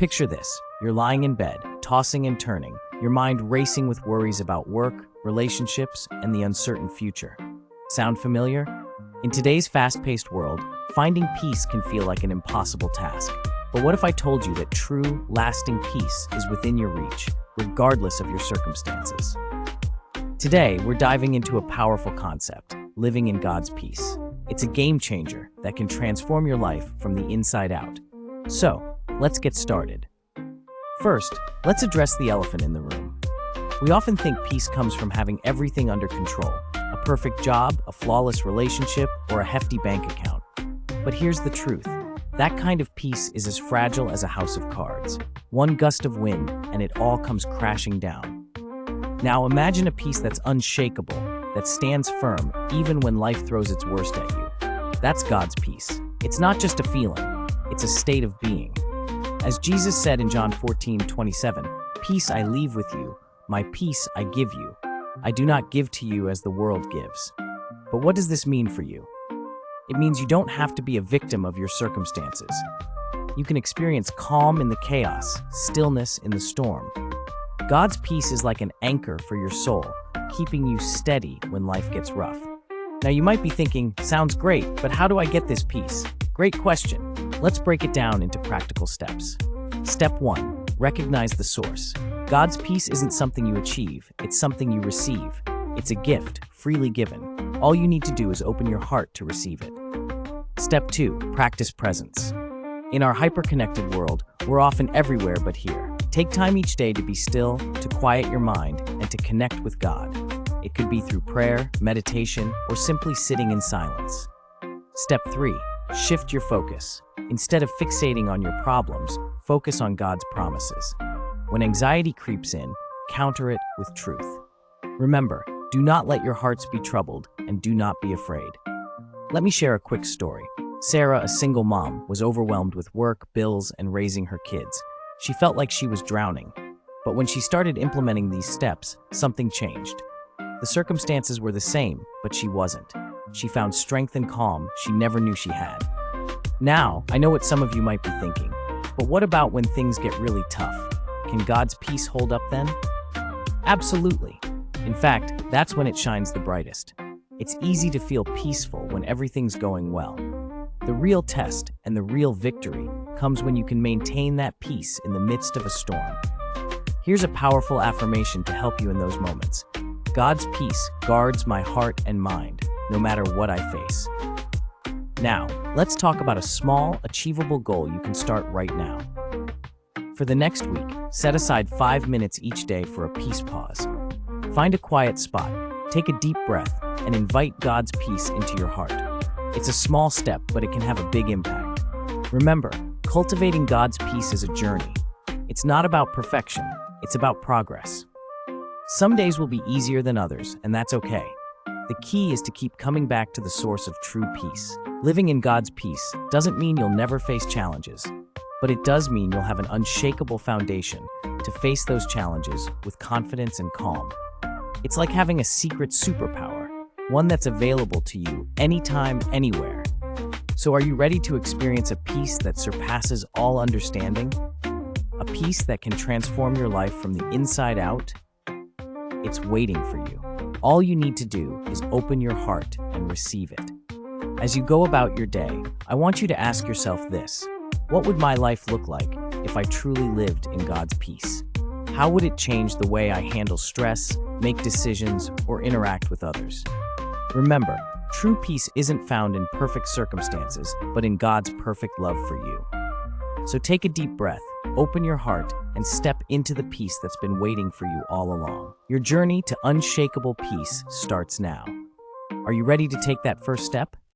Picture this. You're lying in bed, tossing and turning, your mind racing with worries about work, relationships, and the uncertain future. Sound familiar? In today's fast-paced world, finding peace can feel like an impossible task. But what if I told you that true, lasting peace is within your reach, regardless of your circumstances? Today, we're diving into a powerful concept, living in God's peace. It's a game changer that can transform your life from the inside out. So, let's get started. First, let's address the elephant in the room. We often think peace comes from having everything under control, a perfect job, a flawless relationship, or a hefty bank account. But here's the truth. That kind of peace is as fragile as a house of cards. One gust of wind, and it all comes crashing down. Now imagine a peace that's unshakable, that stands firm even when life throws its worst at you. That's God's peace. It's not just a feeling, it's a state of being. As Jesus said in John 14:27, "Peace I leave with you, my peace I give you. I do not give to you as the world gives." But what does this mean for you? It means you don't have to be a victim of your circumstances. You can experience calm in the chaos, stillness in the storm. God's peace is like an anchor for your soul, keeping you steady when life gets rough. Now you might be thinking, sounds great, but how do I get this peace? Great question. Let's break it down into practical steps. Step 1. Recognize the source. God's peace isn't something you achieve, it's something you receive. It's a gift, freely given. All you need to do is open your heart to receive it. Step 2. Practice presence. In our hyper-connected world, we're often everywhere but here. Take time each day to be still, to quiet your mind, and to connect with God. It could be through prayer, meditation, or simply sitting in silence. Step 3. Shift your focus. Instead of fixating on your problems, focus on God's promises. When anxiety creeps in, counter it with truth. Remember, do not let your hearts be troubled, and do not be afraid. Let me share a quick story. Sarah, a single mom, was overwhelmed with work, bills, and raising her kids. She felt like she was drowning. But when she started implementing these steps, something changed. The circumstances were the same, but she wasn't. She found strength and calm she never knew she had. Now, I know what some of you might be thinking, but what about when things get really tough? Can God's peace hold up then? Absolutely. In fact, that's when it shines the brightest. It's easy to feel peaceful when everything's going well. The real test and the real victory comes when you can maintain that peace in the midst of a storm. Here's a powerful affirmation to help you in those moments. God's peace guards my heart and mind, no matter what I face. Now, let's talk about a small, achievable goal you can start right now. For the next week, set aside 5 minutes each day for a peace pause. Find a quiet spot, take a deep breath, and invite God's peace into your heart. It's a small step, but it can have a big impact. Remember, cultivating God's peace is a journey. It's not about perfection, it's about progress. Some days will be easier than others, and that's okay. The key is to keep coming back to the source of true peace. Living in God's peace doesn't mean you'll never face challenges, but it does mean you'll have an unshakable foundation to face those challenges with confidence and calm. It's like having a secret superpower, one that's available to you anytime, anywhere. So are you ready to experience a peace that surpasses all understanding? A peace that can transform your life from the inside out? It's waiting for you. All you need to do is open your heart and receive it. As you go about your day, I want you to ask yourself this: what would my life look like if I truly lived in God's peace? How would it change the way I handle stress, make decisions, or interact with others? Remember, true peace isn't found in perfect circumstances, but in God's perfect love for you. So take a deep breath, open your heart, and step into the peace that's been waiting for you all along. Your journey to unshakable peace starts now. Are you ready to take that first step?